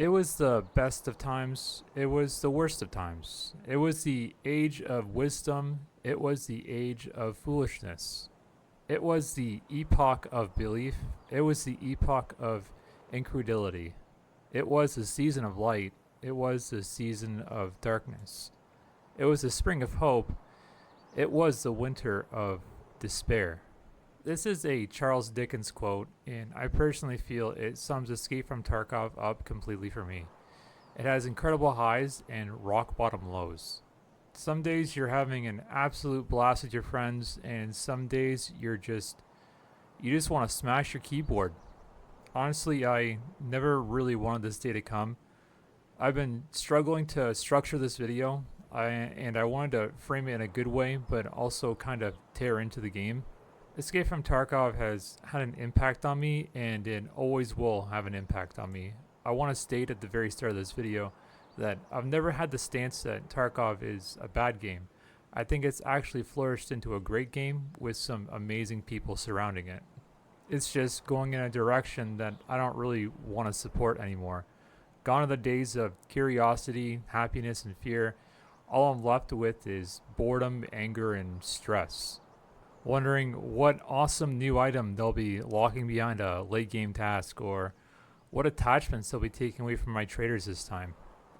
It was the best of times. It was the worst of times. It was the age of wisdom. It was the age of foolishness. It was the epoch of belief. It was the epoch of incredulity. It was the season of light. It was the season of darkness. It was the spring of hope. It was the winter of despair. This is a Charles Dickens quote, and I personally feel it sums Escape from Tarkov up completely for me. It has incredible highs and rock bottom lows. Some days you're having an absolute blast with your friends, and some days you just want to smash your keyboard. Honestly, I never really wanted this day to come. I've been struggling to structure this video, and I wanted to frame it in a good way, but also kind of tear into the game. Escape from Tarkov has had an impact on me, and it always will have an impact on me. I want to state at the very start of this video that I've never had the stance that Tarkov is a bad game. I think it's actually flourished into a great game with some amazing people surrounding it. It's just going in a direction that I don't really want to support anymore. Gone are the days of curiosity, happiness, and fear. All I'm left with is boredom, anger, and stress. Wondering what awesome new item they'll be locking behind a late game task, or what attachments they'll be taking away from my traders this time.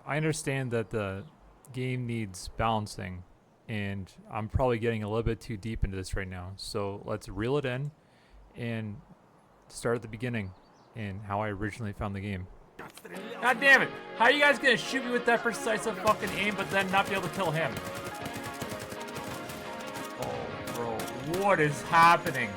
I understand that the game needs balancing, and I'm probably getting a little bit too deep into this right now. So let's reel it in and start at the beginning and how I originally found the game. God damn it! How are you guys gonna shoot me with that precise fucking aim but then not be able to kill him? Oh, bro, what is happening?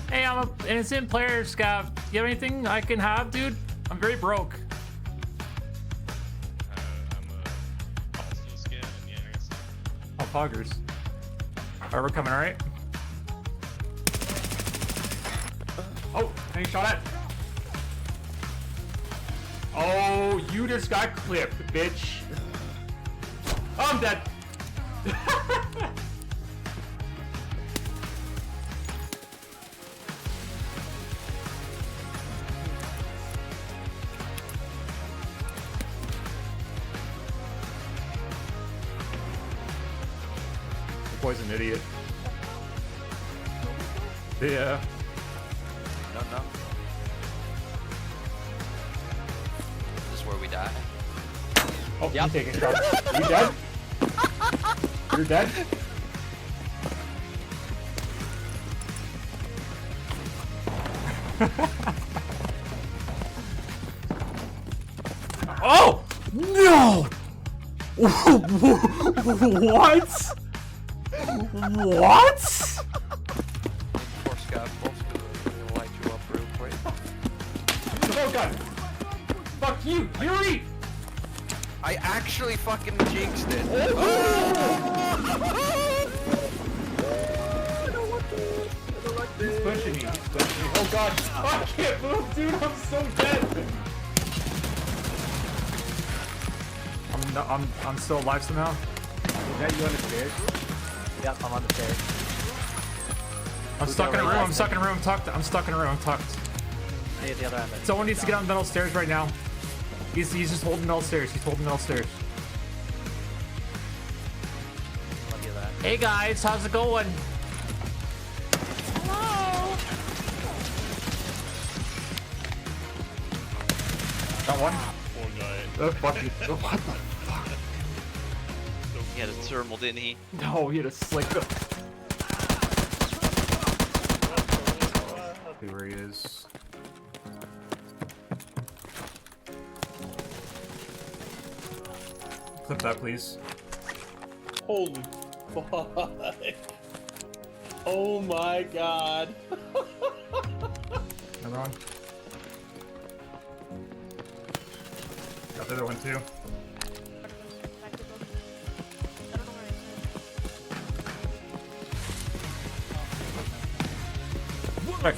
Hey, I'm an innocent player, Scav. You have anything I can have, dude? I'm very broke. I'm a Paulson skin and Yanners. Oh, poggers. Alright, we're coming, alright? Oh, any shot at? Oh, you just got clipped, bitch. Oh, I'm dead. The boy's an idiot. Yeah. No. This is where we die. Oh, Yep. you taking shots. Are you dead? You're dead? Oh! No! What? What? Poor Scott, we'll light you up real quick. Oh god! Fuck you, Yuri! I actually fucking jinxed it. He's pushing me. He's pushing me. Oh god! I can't move, dude. I'm so dead. I'm still alive somehow. Is that you on the stairs? Yep, I'm on the stairs. I'm stuck in a room. I'm stuck in a room. I'm tucked. I'm stuck in a room. I'm tucked. I need the other end. Someone needs to get on the middle stairs right now. He's just holding middle stairs. He's holding middle stairs. I'll do that. Hey guys, how's it going? Hello. Got one. Poor guy. Oh, fuck you. Oh, what the fuck? He had a thermal, didn't he? No, he had a slick. See where he is. Clip that, please. Holy fuck. Oh my god. Another one. Got the other one too. Back.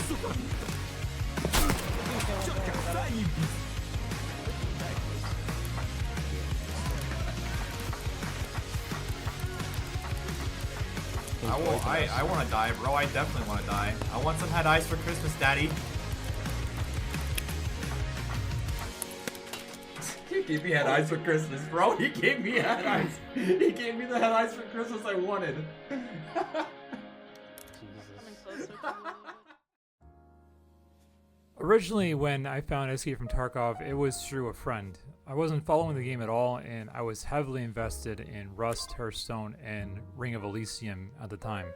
I want to die, bro. I definitely want to die. I want some head ice for Christmas, Daddy. He gave me head ice for Christmas, bro. He gave me head ice. He gave me the head ice for Christmas I wanted. Originally, when I found Escape from Tarkov, it was through a friend. I wasn't following the game at all, and I was heavily invested in Rust, Hearthstone, and Ring of Elysium at the time.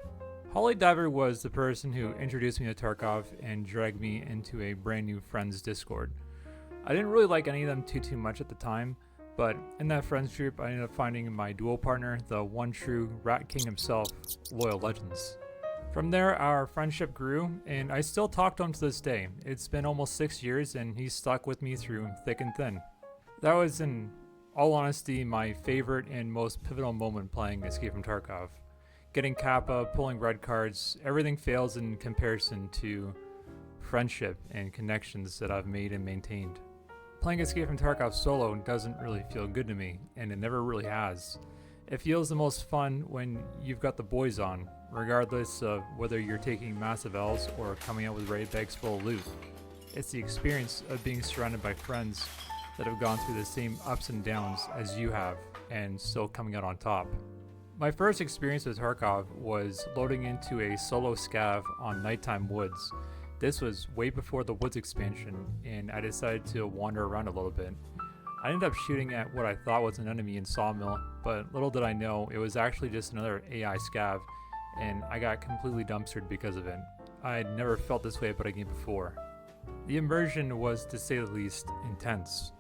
Holly Diver was the person who introduced me to Tarkov and dragged me into a brand new friends Discord. I didn't really like any of them too much at the time, but in that friends group I ended up finding my duel partner, the one true Rat King himself, Loyal Legends. From there, our friendship grew, and I still talk to him to this day. It's been almost 6 years, and he's stuck with me through thick and thin. That was, in all honesty, my favorite and most pivotal moment playing Escape from Tarkov. Getting Kappa, pulling red cards, everything fails in comparison to friendship and connections that I've made and maintained. Playing Escape from Tarkov solo doesn't really feel good to me, and it never really has. It feels the most fun when you've got the boys on, regardless of whether you're taking massive L's or coming out with raid bags full of loot. It's the experience of being surrounded by friends that have gone through the same ups and downs as you have, and still coming out on top. My first experience with Tarkov was loading into a solo scav on Nighttime Woods. This was way before the Woods expansion, and I decided to wander around a little bit. I ended up shooting at what I thought was an enemy in Sawmill, but little did I know it was actually just another AI scav, and I got completely dumpstered because of it. I had never felt this way about a game before. The immersion was, to say the least, intense.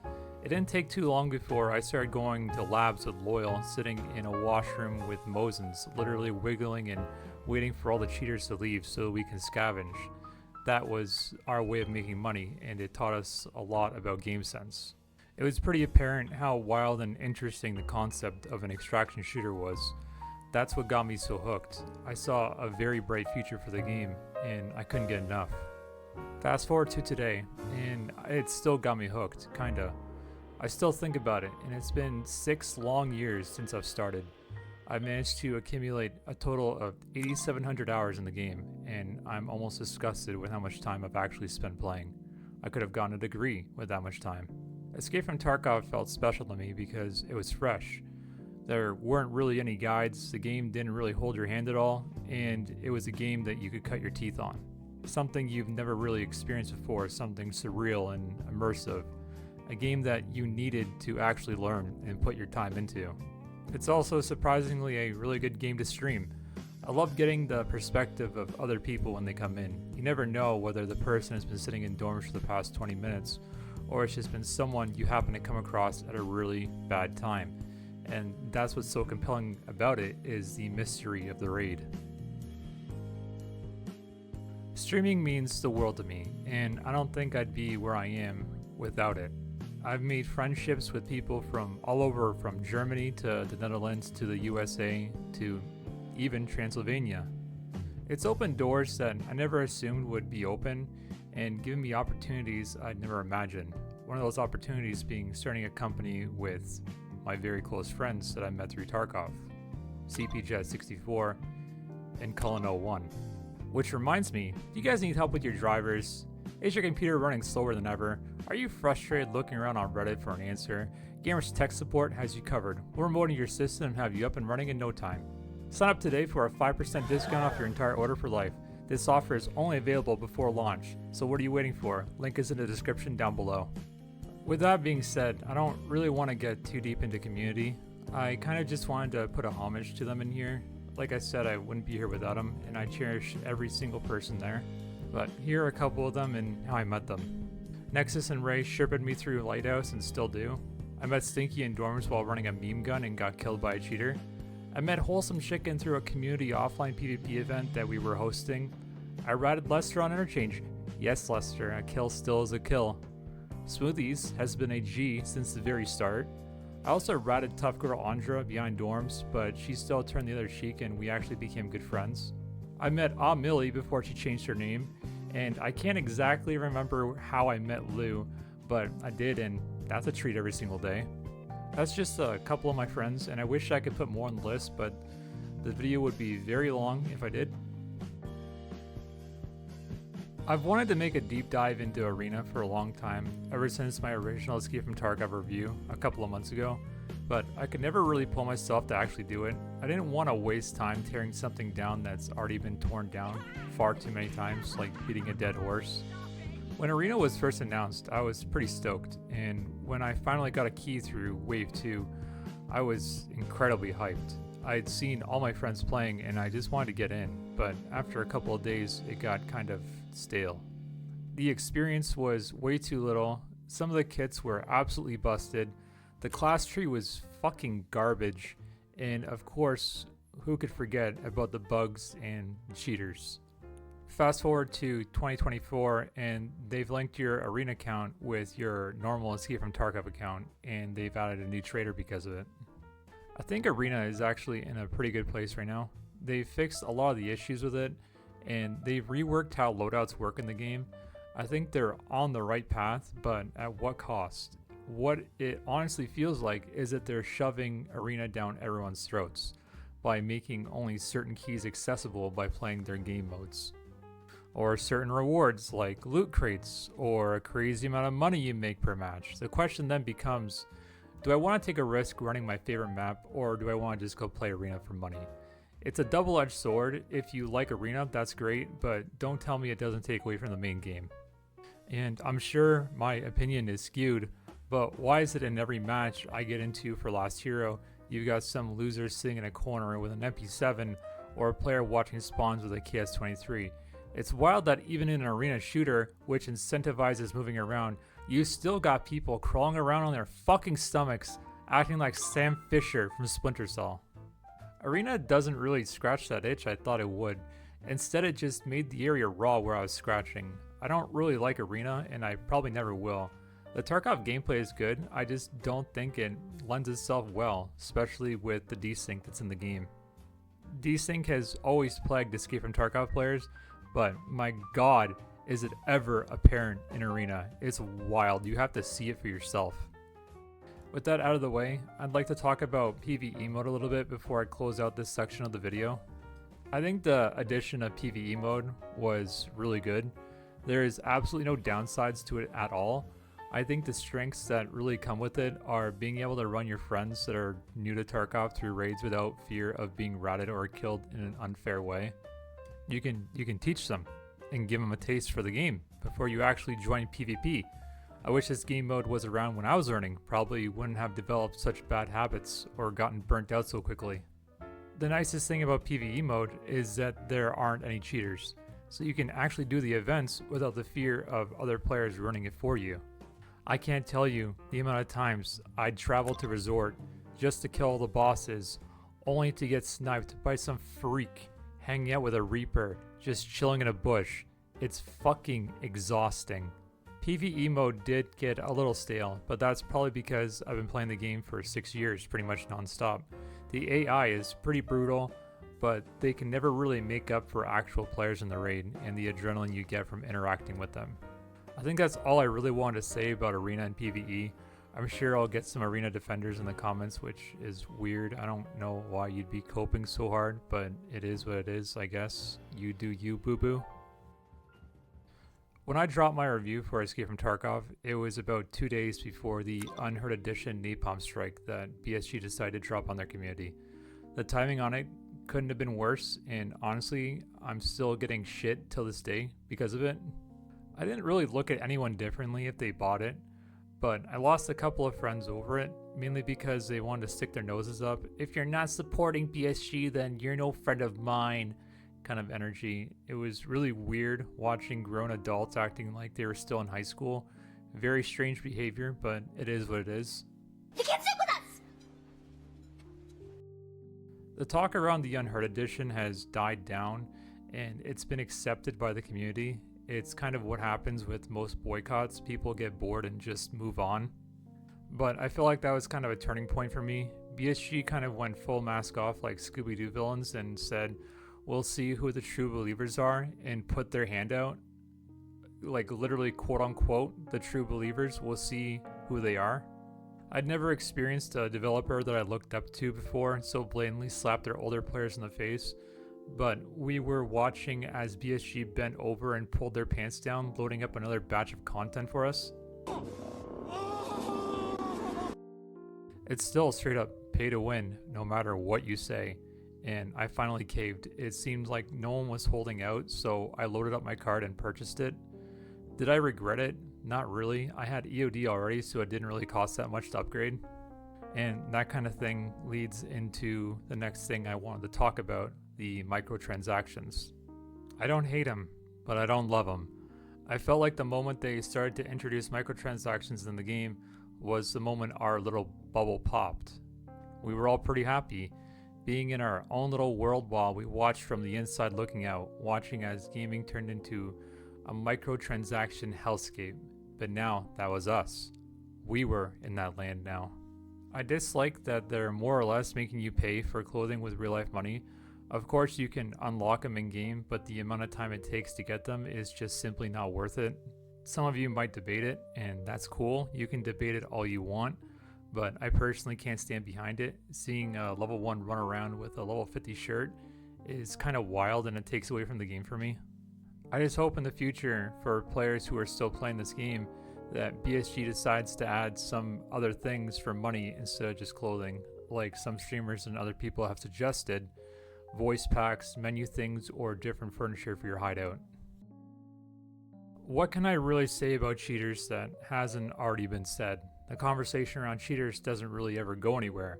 It didn't take too long before I started going to labs with Loyal, sitting in a washroom with Mosins, literally wiggling and waiting for all the cheaters to leave so we can scavenge. That was our way of making money, and it taught us a lot about game sense. It was pretty apparent how wild and interesting the concept of an extraction shooter was. That's what got me so hooked. I saw a very bright future for the game, and I couldn't get enough. Fast forward to today, and it still got me hooked, kinda. I still think about it, and it's been 6 long years since I've started. I've managed to accumulate a total of 8,700 hours in the game, and I'm almost disgusted with how much time I've actually spent playing. I could have gotten a degree with that much time. Escape from Tarkov felt special to me because it was fresh. There weren't really any guides, the game didn't really hold your hand at all, and it was a game that you could cut your teeth on. Something you've never really experienced before, something surreal and immersive. A game that you needed to actually learn and put your time into. It's also surprisingly a really good game to stream. I love getting the perspective of other people when they come in. You never know whether the person has been sitting in dorms for the past 20 minutes, or it's just been someone you happen to come across at a really bad time. And that's what's so compelling about it, is the mystery of the raid. Streaming means the world to me, and I don't think I'd be where I am without it. I've made friendships with people from all over, from Germany to the Netherlands to the USA to even Transylvania. It's opened doors that I never assumed would be open, and given me opportunities I'd never imagined. One of those opportunities being starting a company with my very close friends that I met through Tarkov, CPJet64 and Cullen01. Which reminds me, if you guys need help with your drivers, is your computer running slower than ever? Are you frustrated looking around on Reddit for an answer? Gamers Tech Support has you covered. We'll remote your system and have you up and running in no time. Sign up today for a 5% discount off your entire order for life. This offer is only available before launch, so what are you waiting for? Link is in the description down below. With that being said, I don't really want to get too deep into community. I kind of just wanted to put a homage to them in here. Like I said, I wouldn't be here without them, and I cherish every single person there. But here are a couple of them and how I met them. Nexus and Ray shepherded me through Lighthouse and still do. I met Stinky in dorms while running a meme gun and got killed by a cheater. I met Wholesome Chicken through a community offline PvP event that we were hosting. I ratted Lester on Interchange. Yes, Lester, a kill still is a kill. Smoothies has been a G since the very start. I also ratted Tough Girl Andra behind dorms, but she still turned the other cheek and we actually became good friends. I met Millie before she changed her name, and I can't exactly remember how I met Lou, but I did, and that's a treat every single day. That's just a couple of my friends, and I wish I could put more on the list, but The video would be very long if I did. I've wanted to make a deep dive into Arena for a long time, ever since my original Escape from Tarkov review a couple of months ago, but I could never really pull myself to actually do it. I didn't want to waste time tearing something down that's already been torn down far too many times, like beating a dead horse. When Arena was first announced, I was pretty stoked, and when I finally got a key through Wave 2, I was incredibly hyped. I'd seen all my friends playing and I just wanted to get in, but after a couple of days it got kind of stale. The experience was way too little, some of the kits were absolutely busted, the class tree was fucking garbage, and of course, who could forget about the bugs and cheaters. Fast forward to 2024 and they've linked your Arena account with your normal Escape from Tarkov account, and they've added a new trader because of it. I think Arena is actually in a pretty good place right now. They've fixed a lot of the issues with it, and they've reworked how loadouts work in the game. I think they're on the right path, but at what cost? What it honestly feels like is that they're shoving Arena down everyone's throats by making only certain keys accessible by playing their game modes. Or certain rewards like loot crates, or a crazy amount of money you make per match. The question then becomes, do I want to take a risk running my favorite map, or do I want to just go play Arena for money? It's a double-edged sword. If you like Arena, that's great, but don't tell me it doesn't take away from the main game. And I'm sure my opinion is skewed, but why is it in every match I get into for Last Hero, you've got some loser sitting in a corner with an MP7, or a player watching spawns with a KS-23? It's wild that even in an Arena shooter, which incentivizes moving around, you still got people crawling around on their fucking stomachs, acting like Sam Fisher from Splinter Cell. Arena doesn't really scratch that itch I thought it would. Instead, it just made the area raw where I was scratching. I don't really like Arena, and I probably never will. The Tarkov gameplay is good, I just don't think it lends itself well, especially with the desync that's in the game. Desync has always plagued Escape from Tarkov players, but my god, is it ever apparent in Arena. It's wild, you have to see it for yourself. With that out of the way, I'd like to talk about PvE mode a little bit before I close out this section of the video. I think the addition of PvE mode was really good. There is absolutely no downsides to it at all. I think the strengths that really come with it are being able to run your friends that are new to Tarkov through raids without fear of being ratted or killed in an unfair way. You can teach them and give them a taste for the game before you actually join PvP. I wish this game mode was around when I was learning, probably wouldn't have developed such bad habits or gotten burnt out so quickly. The nicest thing about PvE mode is that there aren't any cheaters, so you can actually do the events without the fear of other players running it for you. I can't tell you the amount of times I'd travel to Resort just to kill all the bosses, only to get sniped by some freak hanging out with a Reaper, just chilling in a bush. It's fucking exhausting. PvE mode did get a little stale, but that's probably because I've been playing the game for 6 years pretty much non-stop. The AI is pretty brutal, but they can never really make up for actual players in the raid and the adrenaline you get from interacting with them. I think that's all I really wanted to say about Arena and PvE. I'm sure I'll get some Arena defenders in the comments, which is weird. I don't know why you'd be coping so hard, but it is what it is, I guess. You do you, boo-boo. When I dropped my review for Escape from Tarkov, it was about 2 days before the Unheard Edition napalm strike that BSG decided to drop on their community. The timing on it couldn't have been worse, and honestly, I'm still getting shit till this day because of it. I didn't really look at anyone differently if they bought it, but I lost a couple of friends over it, mainly because they wanted to stick their noses up. If you're not supporting BSG, then you're no friend of mine kind of energy. It was really weird watching grown adults acting like they were still in high school. Very strange behavior, but it is what it is. You can't sit with us! The talk around the Unheard Edition has died down, and it's been accepted by the community. It's kind of what happens with most boycotts. People get bored and just move on. But I feel like that was kind of a turning point for me. BSG kind of went full mask off like Scooby-Doo villains and said, we'll see who the true believers are, and put their hand out. Like literally quote unquote, the true believers, will see who they are. I'd never experienced a developer that I looked up to before so blatantly slap their older players in the face, but we were watching as BSG bent over and pulled their pants down, loading up another batch of content for us. It's still straight up pay to win, no matter what you say, and I finally caved. It seemed like no one was holding out, so I loaded up my card and purchased it. Did I regret it? Not really. I had EOD already, so it didn't really cost that much to upgrade. And that kind of thing leads into the next thing I wanted to talk about, the microtransactions. I don't hate them, but I don't love them. I felt like the moment they started to introduce microtransactions in the game was the moment our little bubble popped. We were all pretty happy, being in our own little world while we watched from the inside looking out, watching as gaming turned into a microtransaction hellscape. But now, that was us. We were in that land now. I dislike that they're more or less making you pay for clothing with real life money. Of course you can unlock them in game, but the amount of time it takes to get them is just simply not worth it. Some of you might debate it, and that's cool. You can debate it all you want, but I personally can't stand behind it. Seeing a level 1 run around with a level 50 shirt is kind of wild, and it takes away from the game for me. I just hope in the future, for players who are still playing this game, that BSG decides to add some other things for money instead of just clothing, like some streamers and other people have suggested, voice packs, menu things, or different furniture for your hideout. What can I really say about cheaters that hasn't already been said? The conversation around cheaters doesn't really ever go anywhere.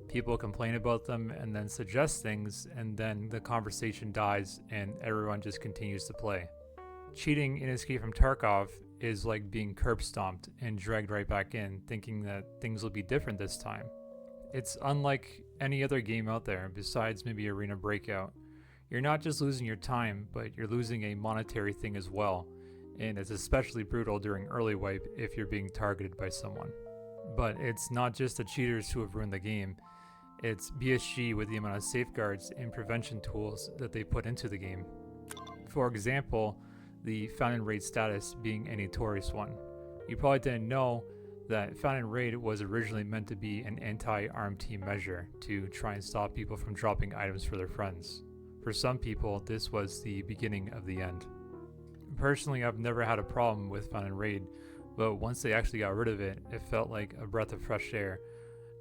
People complain about them and then suggest things, and then the conversation dies and everyone just continues to play. Cheating in Escape from Tarkov is like being curb stomped and dragged right back in, thinking that things will be different this time. It's unlike any other game out there besides maybe Arena Breakout. You're not just losing your time, but you're losing a monetary thing as well, and it's especially brutal during early wipe if you're being targeted by someone. But it's not just the cheaters who have ruined the game. It's BSG with the amount of safeguards and prevention tools that they put into the game. For example, the found in raid status being a notorious one. You probably didn't know that found in raid was originally meant to be an anti-RMT measure to try and stop people from dropping items for their friends. For some people, this was the beginning of the end. Personally, I've never had a problem with found in raid, but once they actually got rid of it, it felt like a breath of fresh air,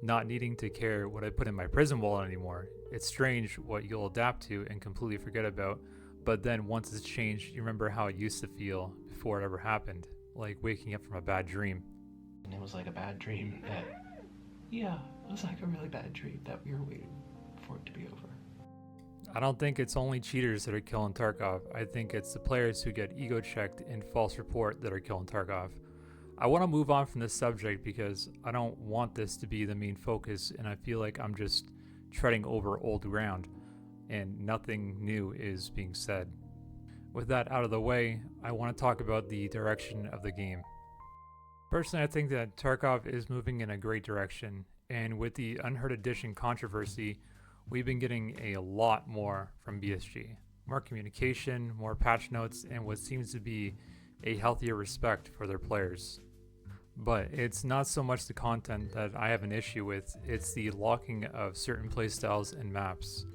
not needing to care what I put in my prison wallet anymore. It's strange what you'll adapt to and completely forget about, but then once it's changed, you remember how it used to feel before it ever happened, like waking up from a bad dream. And it was like a bad dream that, yeah, it was like a really bad dream that we were waiting for it to be over. I don't think it's only cheaters that are killing Tarkov. I think it's the players who get ego checked in false report that are killing Tarkov. I want to move on from this subject because I don't want this to be the main focus, and I feel like I'm just treading over old ground and nothing new is being said. With that out of the way, I want to talk about the direction of the game. Personally, I think that Tarkov is moving in a great direction, and with the Unheard Edition controversy, we've been getting a lot more from BSG. More communication, more patch notes, and what seems to be a healthier respect for their players. But it's not so much the content that I have an issue with, it's the locking of certain playstyles and maps.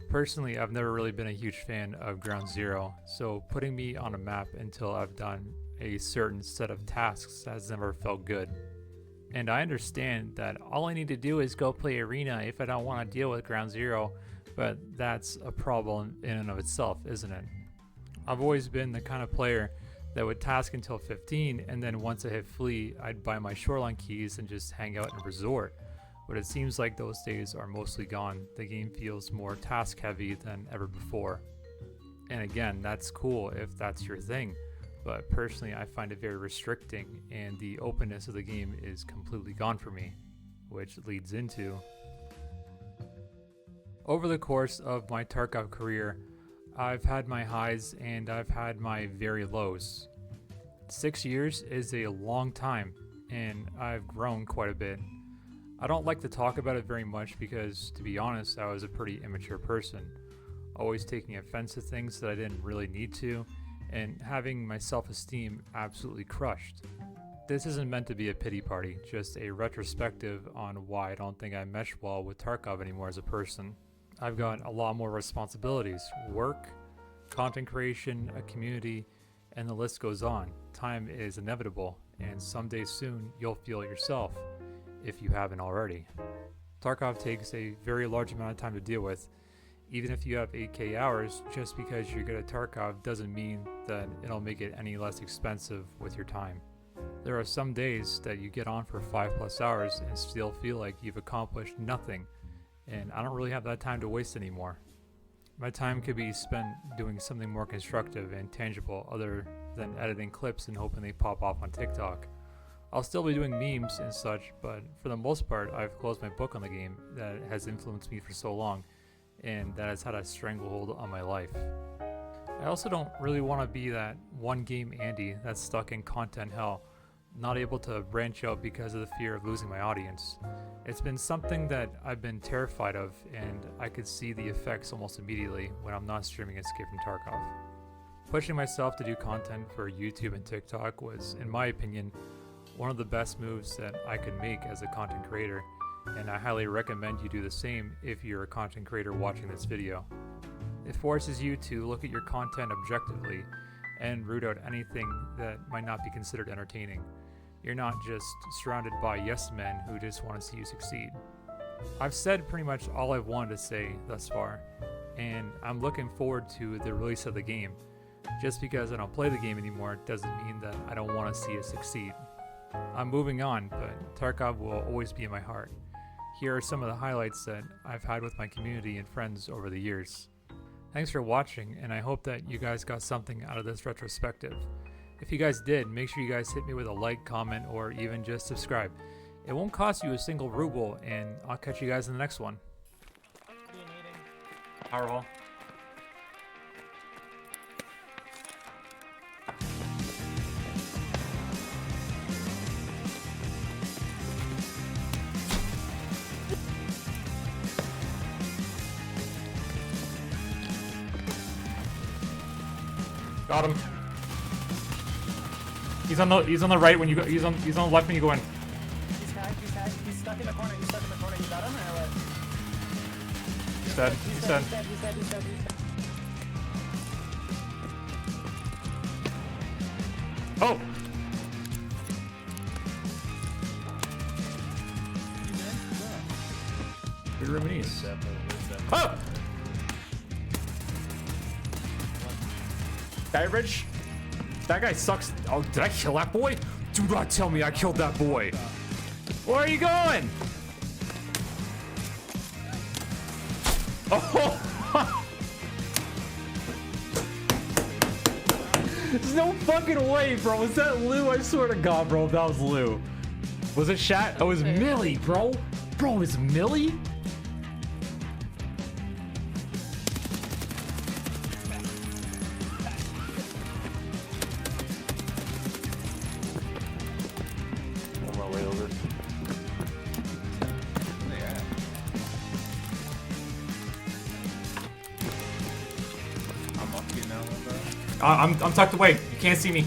Personally, I've never really been a huge fan of Ground Zero, so putting me on a map until I've done a certain set of tasks has never felt good. And I understand that all I need to do is go play Arena if I don't want to deal with Ground Zero, but that's a problem in and of itself, isn't it? I've always been the kind of player that would task until 15, and then once I hit Flee, I'd buy my Shoreline keys and just hang out in a resort. But it seems like those days are mostly gone. The game feels more task heavy than ever before. And again, that's cool if that's your thing, but personally I find it very restricting, and the openness of the game is completely gone for me, which leads into... Over the course of my Tarkov career, I've had my highs and I've had my very lows. 6 years is a long time, and I've grown quite a bit. I don't like to talk about it very much because, to be honest, I was a pretty immature person, always taking offense to things that I didn't really need to, and having my self-esteem absolutely crushed. This isn't meant to be a pity party, just a retrospective on why I don't think I mesh well with Tarkov anymore as a person. I've got a lot more responsibilities, work, content creation, a community, and the list goes on. Time is inevitable, and someday soon you'll feel it yourself, if you haven't already. Tarkov takes a very large amount of time to deal with. Even if you have 8K hours, just because you're good at Tarkov doesn't mean that it'll make it any less expensive with your time. There are some days that you get on for 5+ hours and still feel like you've accomplished nothing, and I don't really have that time to waste anymore. My time could be spent doing something more constructive and tangible other than editing clips and hoping they pop off on TikTok. I'll still be doing memes and such, but for the most part I've closed my book on the game that has influenced me for so long, and that has had a stranglehold on my life. I also don't really want to be that one game Andy that's stuck in content hell, not able to branch out because of the fear of losing my audience. It's been something that I've been terrified of, and I could see the effects almost immediately when I'm not streaming Escape from Tarkov. Pushing myself to do content for YouTube and TikTok was, in my opinion, one of the best moves that I could make as a content creator, and I highly recommend you do the same if you're a content creator watching this video. It forces you to look at your content objectively and root out anything that might not be considered entertaining. You're not just surrounded by yes men who just want to see you succeed. I've said pretty much all I've wanted to say thus far, and I'm looking forward to the release of the game. Just because I don't play the game anymore doesn't mean that I don't want to see it succeed. I'm moving on, but Tarkov will always be in my heart. Here are some of the highlights that I've had with my community and friends over the years. Thanks for watching, and I hope that you guys got something out of this retrospective. If you guys did, make sure you guys hit me with a like, comment, or even just subscribe. It won't cost you a single ruble, and I'll catch you guys in the next one. Powerful. Got him. He's on the right when you go. He's on the left when you go in. He's tagged, he's stuck in the corner, You got him or what? He's dead. He's dead. Oh! Good reminisce. Oh! Average. That guy sucks. Oh, did I kill that boy? Do not tell me I killed that boy. Where are you going? Oh! There's no fucking way, bro. Was that Lou? I swear to God, bro, that was Lou. Was it Shat? Oh, it was Millie, bro. Bro, it was Millie? I'm tucked away. You can't see me.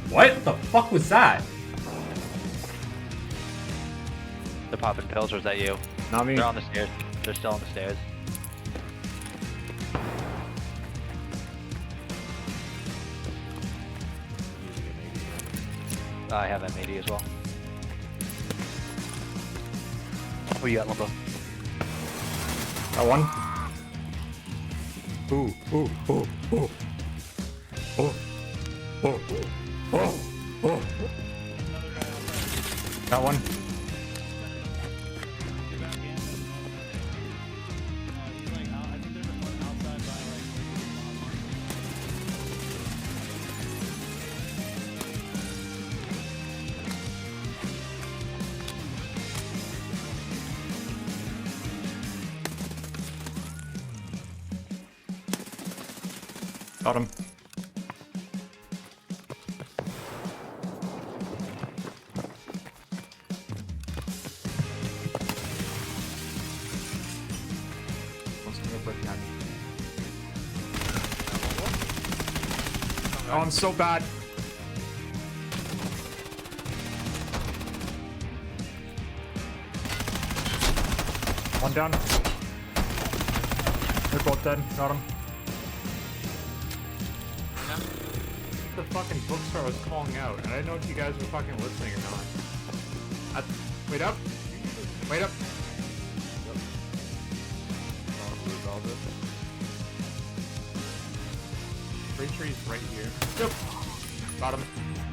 What the fuck was that? They're popping pills, or is that you? Not me. They're on the stairs. They're still on the stairs. I have M80 as well. Who you got, Lumbo? Got one. Ooh. Got one. Got him. Oh, I'm so bad. One down. They're both dead. Got him. The fucking bookstore was calling out, and I didn't know if you guys were fucking listening or not. Wait up. Wait up. Pretty sure he's right here. Yep. Got him.